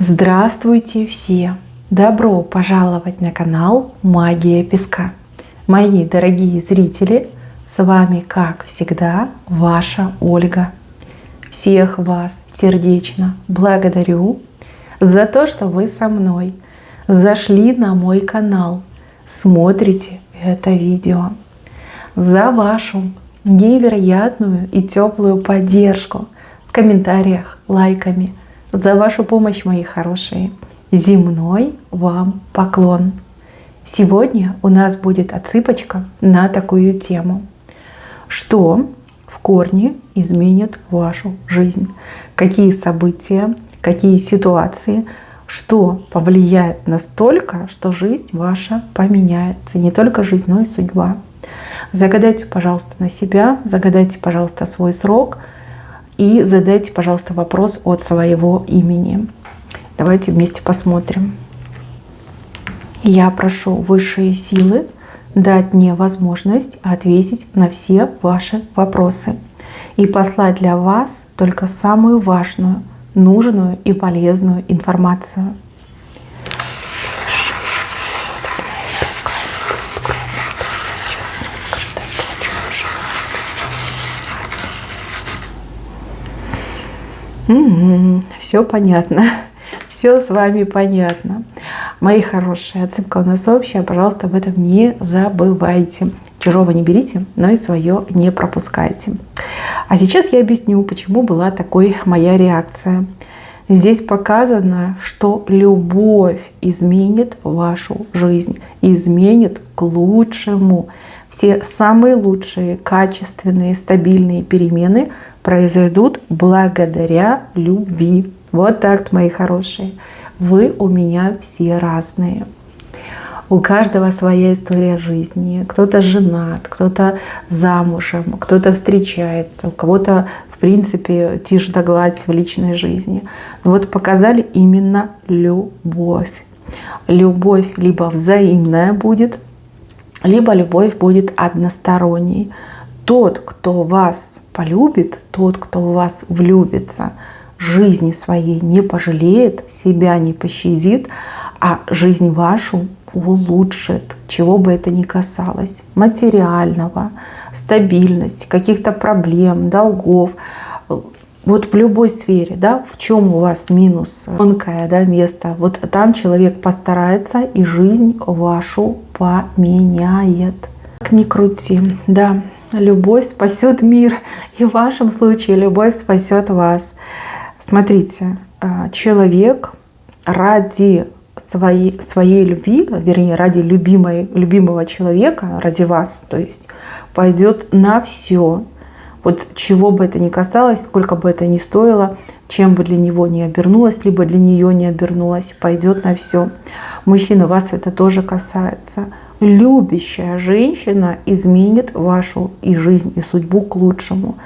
Здравствуйте все! Добро пожаловать на канал Магия Песка. Мои дорогие зрители, с вами, как всегда, ваша Ольга. Всех вас сердечно благодарю за то, что вы со мной зашли на мой канал, смотрите это видео, за вашу невероятную и теплую поддержку в комментариях, лайками, за вашу помощь, мои хорошие. Земной вам поклон. Сегодня у нас будет отсыпочка на такую тему. Что в корне изменит вашу жизнь? Какие события, какие ситуации, что повлияет настолько, что жизнь ваша поменяется. Не только жизнь, но и судьба. Загадайте, пожалуйста, на себя, загадайте, пожалуйста, свой срок и задайте, пожалуйста, вопрос от своего имени. Давайте вместе посмотрим. Я прошу высшие силы дать мне возможность ответить на все ваши вопросы и послать для вас только самую важную, нужную и полезную информацию. Все понятно. Все с вами понятно. Мои хорошие, отсыпка у нас общая. Пожалуйста, об этом не забывайте. Чужого не берите, но и свое не пропускайте. А сейчас я объясню, почему была такой моя реакция. Здесь показано, что любовь изменит вашу жизнь, изменит к лучшему. Все самые лучшие, качественные, стабильные перемены произойдут благодаря любви. Вот так, мои хорошие. Вы у меня все разные. У каждого своя история жизни. Кто-то женат, кто-то замужем, кто-то встречается, у кого-то, в принципе, тишь да гладь в личной жизни. Вот показали именно любовь. Любовь либо взаимная будет, либо любовь будет односторонней. Тот, кто вас полюбит, тот, кто в вас влюбится, жизни своей не пожалеет, себя не пощадит, а жизнь вашу улучшит, чего бы это ни касалось. Материального, стабильности, каких-то проблем, долгов. Вот в любой сфере, да, в чем у вас минус, тонкое, да, место, вот там человек постарается и жизнь вашу поменяет. Как ни крути, да. Любовь спасет мир. И в вашем случае любовь спасет вас. Смотрите, человек ради своей любви, вернее, ради любимого человека, ради вас, то есть пойдет на все. Вот чего бы это ни касалось, сколько бы это ни стоило, чем бы для него не обернулось, либо для нее не обернулось, пойдет на все. Мужчина, вас это тоже касается. Любящая женщина изменит вашу и жизнь, и судьбу к лучшему.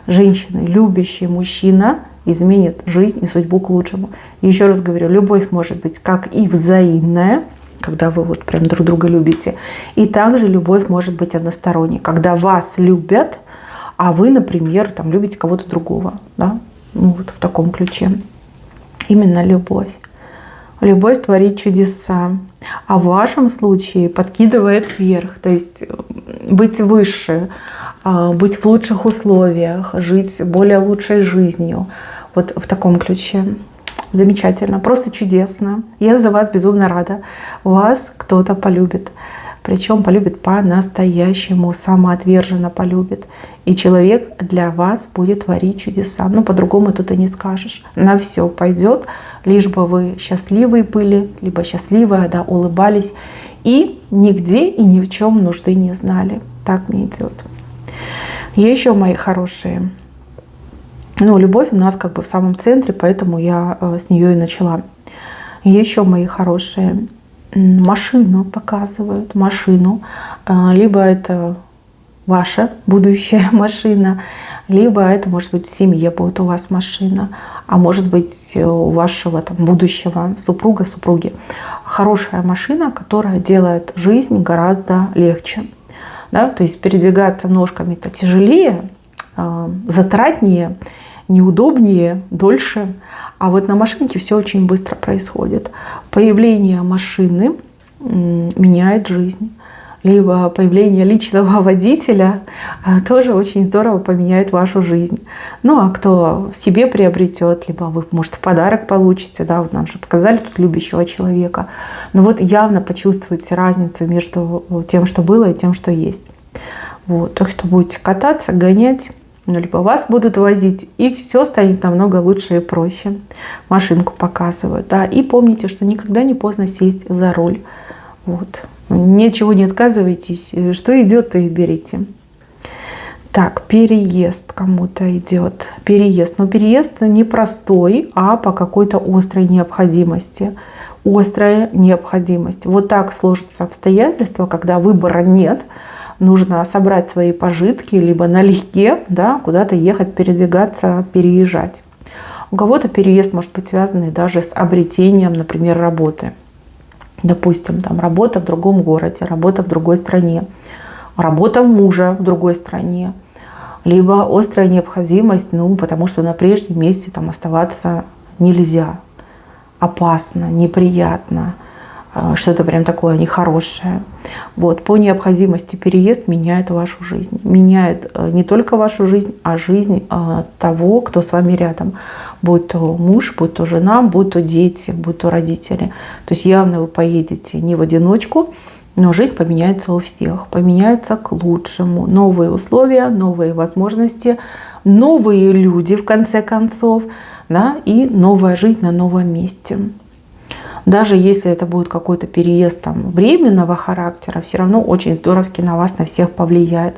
Женщина, любящий мужчина изменит жизнь и судьбу к лучшему. Еще раз говорю, любовь может быть как и взаимная, когда вы вот прям друг друга любите, и также любовь может быть односторонней, когда вас любят, а вы, например, там, любите кого-то другого. Да? Ну, вот в таком ключе. Именно любовь. Любовь творит чудеса. А в вашем случае подкидывает вверх. То есть быть выше, быть в лучших условиях, жить более лучшей жизнью. Вот в таком ключе. Замечательно. Просто чудесно. Я за вас безумно рада. Вас кто-то полюбит. Причем полюбит по-настоящему, самоотверженно полюбит. И человек для вас будет творить чудеса. Ну, по-другому тут и не скажешь. На все пойдет, лишь бы вы счастливые были, либо счастливые, да, улыбались. И нигде и ни в чем нужды не знали. Так мне идет. Еще, мои хорошие. Ну, любовь у нас как бы в самом центре, поэтому я с нее и начала. Еще, мои хорошие. Машину показывают, машину. Либо это ваша будущая машина, либо это может быть в семье будет у вас машина, а может быть у вашего там будущего супруга, супруги. Хорошая машина, которая делает жизнь гораздо легче. Да? То есть передвигаться ножками-то тяжелее, затратнее, неудобнее, дольше. А вот на машинке все очень быстро происходит. Появление машины меняет жизнь. Либо появление личного водителя тоже очень здорово поменяет вашу жизнь. Ну, а кто себе приобретет, либо вы, может, в подарок получите, да, вот нам же показали тут любящего человека. Но вот явно почувствуете разницу между тем, что было, и тем, что есть. Вот, так что будете кататься, гонять, либо вас будут возить, и все станет намного лучше и проще. Машинку показывают, да. И помните, что никогда не поздно сесть за руль. Вот. Ничего не отказывайтесь. Что идет, то и берите. Так, переезд кому-то идет. Переезд. Но переезд не простой, а по какой-то острой необходимости. Острая необходимость. Вот так сложатся обстоятельства, когда выбора нет. Нужно собрать свои пожитки, либо налегке, да, куда-то ехать, передвигаться, переезжать. У кого-то переезд может быть связан даже с обретением, например, работы. Допустим, там работа в другом городе, работа в другой стране, работа мужа в другой стране, либо острая необходимость, потому что на прежнем месте там оставаться нельзя, опасно, неприятно, что-то прям такое нехорошее. Вот, по необходимости переезд меняет вашу жизнь. Меняет не только вашу жизнь, а жизнь того, кто с вами рядом. Будь то муж, будь то жена, будь то дети, будь то родители. То есть явно вы поедете не в одиночку, но жизнь поменяется у всех. Поменяется к лучшему. Новые условия, новые возможности, новые люди в конце концов, да, и новая жизнь на новом месте. Даже если это будет какой-то переезд там временного характера, все равно очень здоровски на вас, на всех повлияет.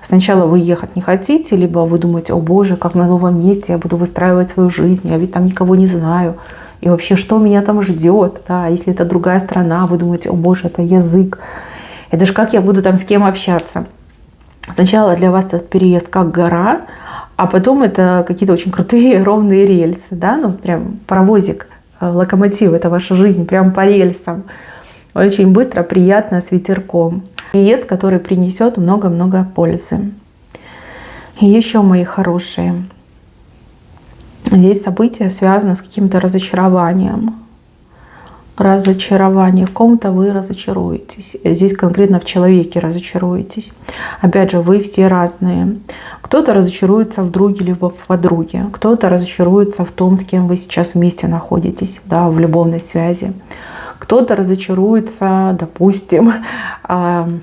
Сначала вы ехать не хотите, либо вы думаете: о боже, как на новом месте я буду выстраивать свою жизнь, я ведь там никого не знаю. И вообще, что меня там ждет? Да? Если это другая страна, вы думаете: о боже, это язык. Это же как я буду там с кем общаться? Сначала для вас этот переезд как гора, а потом это какие-то очень крутые ровные рельсы. Да? Ну, прям паровозик. Локомотив — это ваша жизнь, прям по рельсам. Очень быстро, приятно, с ветерком. Переезд, который принесет много-много пользы. И еще, мои хорошие, здесь события связаны с каким-то разочарованием. Разочарование. В ком-то вы разочаруетесь. Здесь конкретно в человеке разочаруетесь. Опять же, вы все разные. Кто-то разочаруется в друге либо в подруге. Кто-то разочаруется в том, с кем вы сейчас вместе находитесь, да, в любовной связи. Кто-то разочаруется, допустим, там,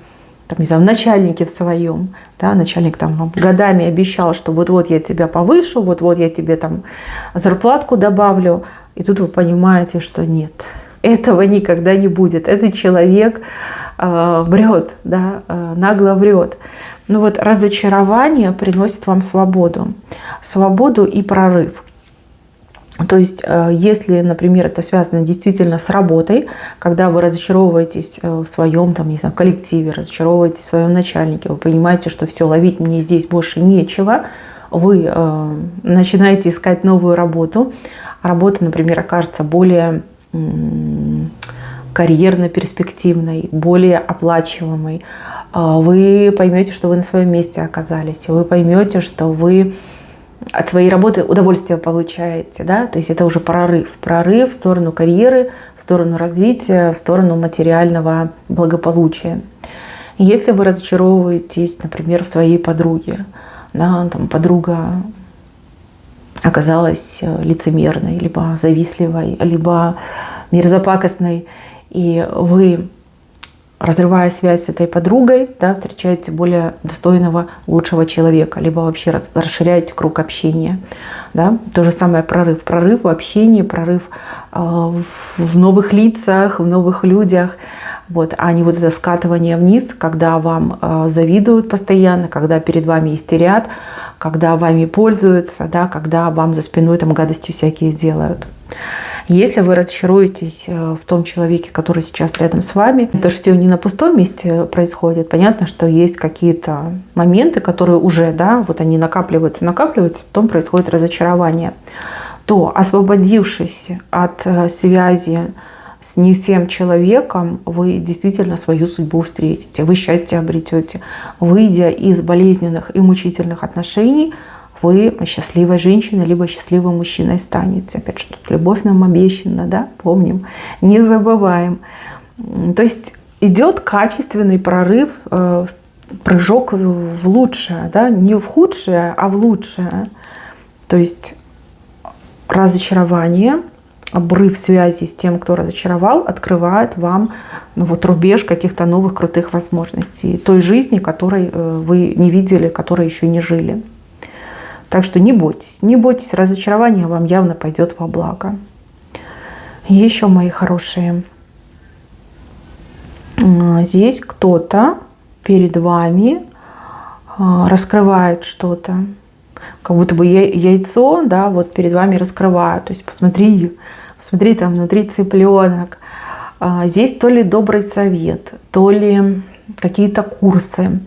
не знаю, в начальнике в своем. Да, начальник там годами обещал, что вот-вот я тебя повышу, вот-вот я тебе там зарплатку добавлю. И тут вы понимаете, что нет. Этого никогда не будет. Этот человек врет, да, нагло врет. Ну вот разочарование приносит вам свободу. Свободу и прорыв. То есть, если, например, это связано действительно с работой, когда вы разочаровываетесь в своем там, не знаю, коллективе, разочаровываетесь в своем начальнике, вы понимаете, что все, ловить мне здесь больше нечего, вы начинаете искать новую работу. Работа, например, окажется более карьерно-перспективной, более оплачиваемой. Вы поймете, что вы на своем месте оказались. Вы поймете, что вы от своей работы удовольствие получаете. Да? То есть это уже прорыв. Прорыв в сторону карьеры, в сторону развития, в сторону материального благополучия. И если вы разочаровываетесь, например, в своей подруге, да, там подруга оказалась лицемерной, либо завистливой, либо мерзопакостной, и вы, разрывая связь с этой подругой, да, встречаете более достойного, лучшего человека, либо вообще расширяете круг общения. Да. То же самое прорыв. Прорыв в общении, прорыв в новых лицах, в новых людях. Вот, а не вот это скатывание вниз, когда вам завидуют постоянно, когда перед вами истерят, когда вами пользуются, да, когда вам за спиной там гадости всякие делают. Если вы разочаруетесь в том человеке, который сейчас рядом с вами, это же все не на пустом месте происходит. Понятно, что есть какие-то моменты, которые уже, да, вот они накапливаются, потом происходит разочарование. То, освободившись от связи с не тем человеком, вы действительно свою судьбу встретите, вы счастье обретете, выйдя из болезненных и мучительных отношений вы счастливой женщиной, либо счастливым мужчиной станете. Опять же, тут любовь нам обещана, да, помним, не забываем. То есть идет качественный прорыв, прыжок в лучшее, да, не в худшее, а в лучшее. То есть разочарование, обрыв связи с тем, кто разочаровал, открывает вам рубеж каких-то новых крутых возможностей, той жизни, которой вы не видели, которой еще не жили. Так что не бойтесь, разочарование вам явно пойдет во благо. Еще, мои хорошие, здесь кто-то перед вами раскрывает что-то. Как будто бы яйцо, да, вот перед вами раскрывают. То есть посмотри, там внутри цыпленок. Здесь то ли добрый совет, то ли какие-то курсы,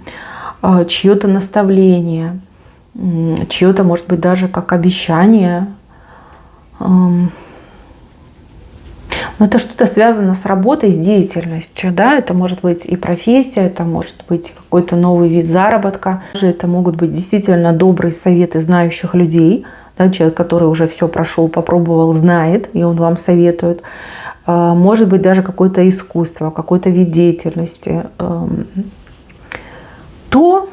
чье-то наставление, чье-то, может быть, даже как обещание. Но это что-то связано с работой, с деятельностью. Да? Это может быть и профессия, это может быть какой-то новый вид заработка. Это могут быть действительно добрые советы знающих людей. Да? Человек, который уже все прошел, попробовал, знает, и он вам советует. Может быть даже какое-то искусство, какой-то вид деятельности. То,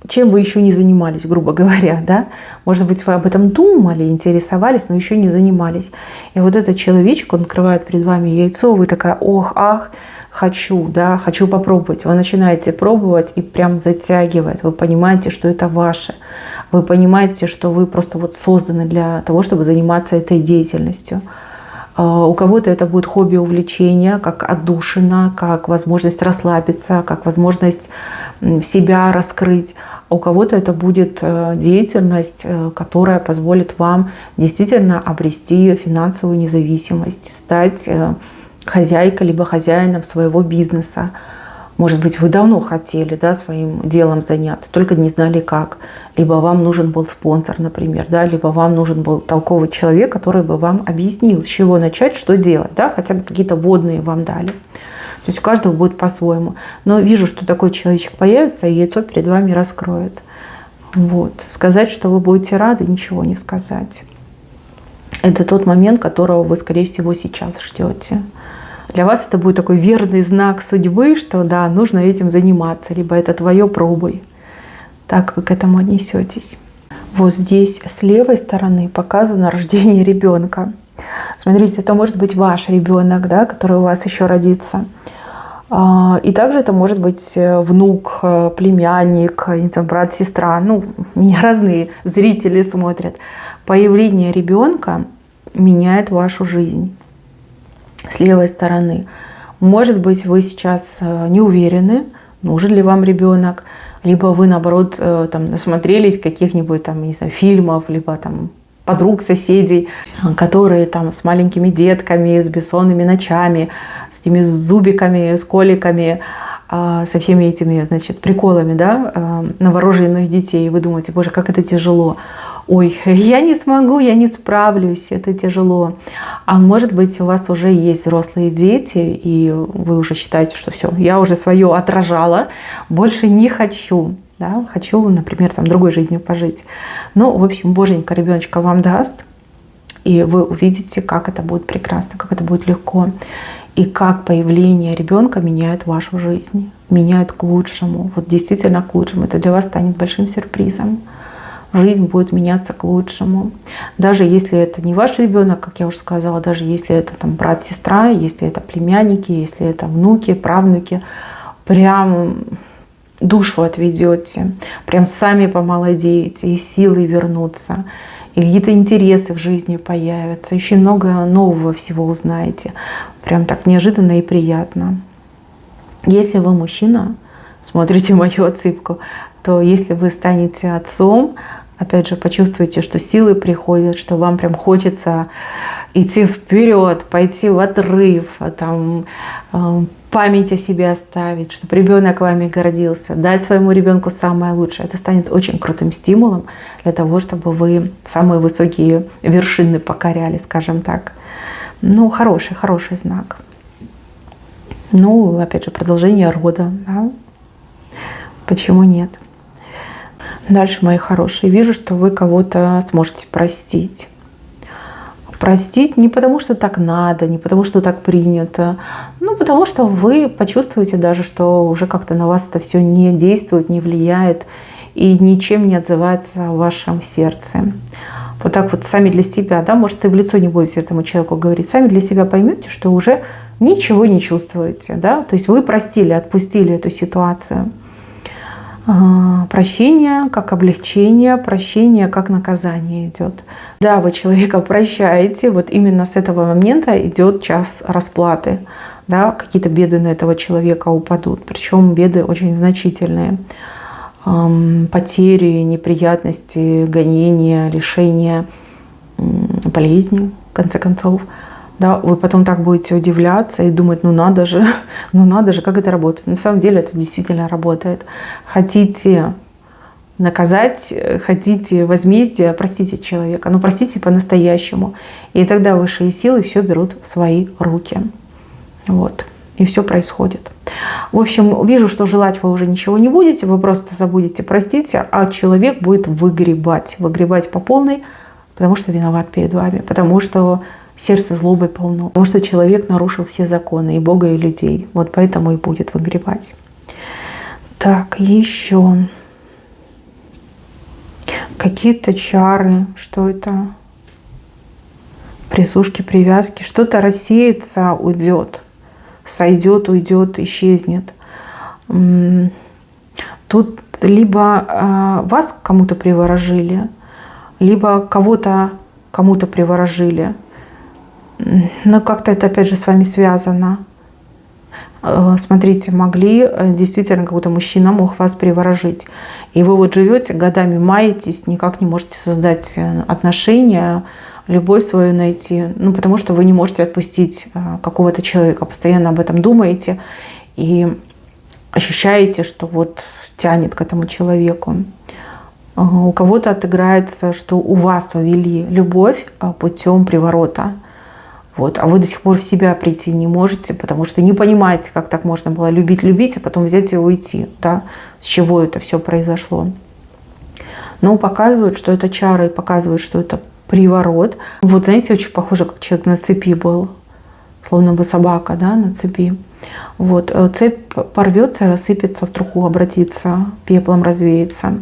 чем вы еще не занимались, грубо говоря, да? Может быть, вы об этом думали, интересовались, но еще не занимались. И вот этот человечек, он открывает перед вами яйцо, вы такая, ох, ах, хочу, да, хочу попробовать. Вы начинаете пробовать и прям затягивает. Вы понимаете, что это ваше. Вы понимаете, что вы просто вот созданы для того, чтобы заниматься этой деятельностью. У кого-то это будет хобби, увлечение, как отдушина, как возможность расслабиться, как возможность себя раскрыть. А у кого-то это будет деятельность, которая позволит вам действительно обрести финансовую независимость, стать хозяйкой либо хозяином своего бизнеса. Может быть, вы давно хотели, да, своим делом заняться, только не знали как. Либо вам нужен был спонсор, например, да, либо вам нужен был толковый человек, который бы вам объяснил, с чего начать, что делать, да, хотя бы какие-то вводные вам дали. То есть у каждого будет по-своему. Но вижу, что такой человечек появится, и яйцо перед вами раскроет. Вот. Сказать, что вы будете рады, ничего не сказать. Это тот момент, которого вы, скорее всего, сейчас ждете. Для вас это будет такой верный знак судьбы, что да, нужно этим заниматься, либо это твое, пробуй. Так вы к этому отнесетесь. Вот здесь с левой стороны показано рождение ребенка. Смотрите, это может быть ваш ребенок, да, который у вас еще родится. И также это может быть внук, племянник, не знаю, брат, сестра. Ну, меня разные зрители смотрят. Появление ребенка меняет вашу жизнь. С левой стороны. Может быть, вы сейчас не уверены, нужен ли вам ребенок, либо вы, наоборот, там, насмотрелись каких-нибудь там, не знаю, фильмов, либо там, подруг, соседей, которые там с маленькими детками, с бессонными ночами, с этими зубиками, с коликами, со всеми этими, значит, приколами, да, новорожденных детей. И вы думаете, боже, как это тяжело. Ой, я не смогу, я не справлюсь, это тяжело. А может быть, у вас уже есть взрослые дети, и вы уже считаете, что все, я уже свое отражала, больше не хочу. Да? Хочу, например, там, другой жизнью пожить. Ну, в общем, боженька ребеночка вам даст, и вы увидите, как это будет прекрасно, как это будет легко. И как появление ребенка меняет вашу жизнь, меняет к лучшему. Вот действительно к лучшему. Это для вас станет большим сюрпризом. Жизнь будет меняться к лучшему. Даже если это не ваш ребенок, как я уже сказала, даже если это там брат, сестра, если это племянники, если это внуки, правнуки, прям душу отведете, прям сами помолодеете, и силы вернутся, и какие-то интересы в жизни появятся, еще много нового всего узнаете. Прям так неожиданно и приятно. Если вы мужчина, смотрите мою отсыпку, то если вы станете отцом, опять же, почувствуете, что силы приходят, что вам прям хочется идти вперед, пойти в отрыв, там, память о себе оставить, чтобы ребенок вами гордился, дать своему ребенку самое лучшее. Это станет очень крутым стимулом для того, чтобы вы самые высокие вершины покоряли, скажем так. Ну, хороший знак. Ну, опять же, продолжение рода. Да? Почему нет? Дальше, мои хорошие, вижу, что вы кого-то сможете простить. Простить не потому, что так надо, не потому, что так принято, ну, потому что вы почувствуете даже, что уже как-то на вас это все не действует, не влияет и ничем не отзывается в вашем сердце. Вот так вот сами для себя, да, может, и в лицо не будете этому человеку говорить, сами для себя поймете, что уже ничего не чувствуете, да, то есть вы простили, отпустили эту ситуацию. Прощение как облегчение, прощение как наказание идет. Да, вы человека прощаете, вот именно с этого момента идет час расплаты. Да, какие-то беды на этого человека упадут, причем беды очень значительные. Потери, неприятности, гонения, лишения, болезни, в конце концов. Да, вы потом так будете удивляться и думать, ну надо же, как это работает. На самом деле это действительно работает. Хотите наказать, хотите возмездия, простите человека, но простите по-настоящему. И тогда высшие силы все берут в свои руки. Вот. И все происходит. В общем, вижу, что желать вы уже ничего не будете, вы просто забудете, простите, а человек будет выгребать по полной, потому что виноват перед вами, потому что сердце злобой полно, потому что человек нарушил все законы, и Бога, и людей. Вот поэтому и будет выгребать. Так, еще какие-то чары. Что это? Присушки, привязки. Что-то рассеется, уйдет. Сойдет, уйдет, исчезнет. Тут либо вас кому-то приворожили, либо кого-то кому-то приворожили. Но как-то это опять же с вами связано. Смотрите, могли действительно какой-то мужчина мог вас приворожить. И вы вот живете, годами маетесь, никак не можете создать отношения, любовь свою найти. Ну, потому что вы не можете отпустить какого-то человека. Постоянно об этом думаете и ощущаете, что вот тянет к этому человеку. У кого-то отыграется, что у вас увели любовь путем приворота. Вот. А вы до сих пор в себя прийти не можете, потому что не понимаете, как так можно было любить, а потом взять и уйти. Да? С чего это все произошло. Но показывают, что это чары, показывают, что это приворот. Вот знаете, очень похоже, как человек на цепи был. Словно бы собака, да, на цепи. Вот. Цепь порвется, рассыпется в труху, обратится, пеплом развеется.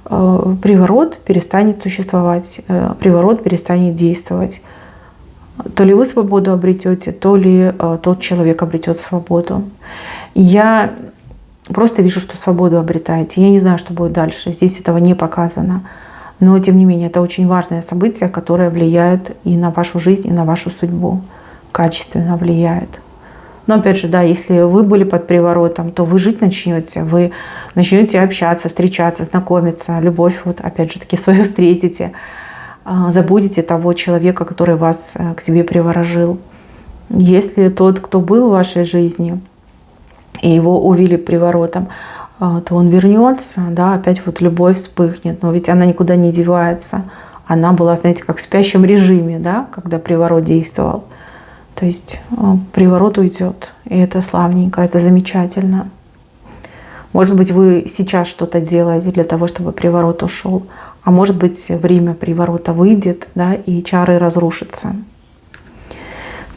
Приворот перестанет существовать, приворот перестанет действовать. То ли вы свободу обретете, то ли тот человек обретет свободу. Я просто вижу, что свободу обретаете. Я не знаю, что будет дальше. Здесь этого не показано. Но, тем не менее, это очень важное событие, которое влияет и на вашу жизнь, и на вашу судьбу. Качественно влияет. Но, опять же, да, если вы были под приворотом, то вы жить начнете. Вы начнете общаться, встречаться, знакомиться. Любовь, вот опять же таки, свою встретите. Забудете того человека, который вас к себе приворожил. Если тот, кто был в вашей жизни, и его увели приворотом, то он вернется, да, опять вот любовь вспыхнет. Но ведь она никуда не девается. Она была, знаете, как в спящем режиме, да, когда приворот действовал. То есть приворот уйдет. И это славненько, это замечательно. Может быть, вы сейчас что-то делаете для того, чтобы приворот ушел. А может быть, время приворота выйдет, да, и чары разрушатся.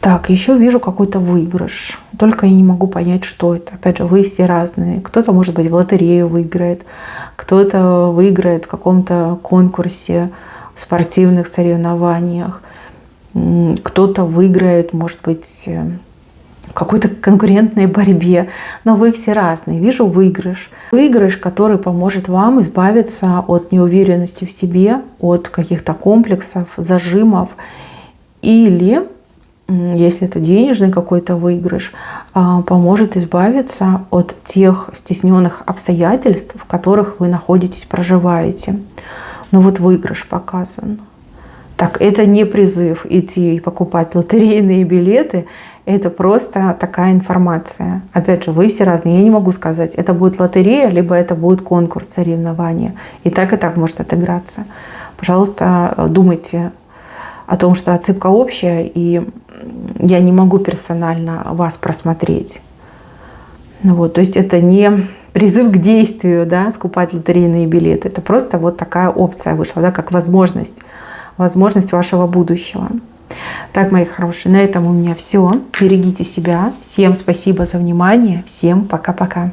Так, еще вижу какой-то выигрыш. Только я не могу понять, что это. Опять же, вы все разные. Кто-то, может быть, в лотерею выиграет, кто-то выиграет в каком-то конкурсе, в спортивных соревнованиях, кто-то выиграет, может быть, в какой-то конкурентной борьбе. Но вы все разные. Вижу выигрыш. Выигрыш, который поможет вам избавиться от неуверенности в себе, от каких-то комплексов, зажимов. Или, если это денежный какой-то выигрыш, поможет избавиться от тех стесненных обстоятельств, в которых вы находитесь, проживаете. Но вот выигрыш показан. Так, это не призыв идти и покупать лотерейные билеты, это просто такая информация. Опять же, вы все разные, я не могу сказать, это будет лотерея, либо это будет конкурс, соревнования. И так может отыграться. Пожалуйста, думайте о том, что отсыпка общая, и я не могу персонально вас просмотреть. Вот, то есть это не призыв к действию, да, скупать лотерейные билеты. Это просто вот такая опция вышла, да, как возможность вашего будущего. Так, мои хорошие, на этом у меня все. Берегите себя. Всем спасибо за внимание. Всем пока-пока.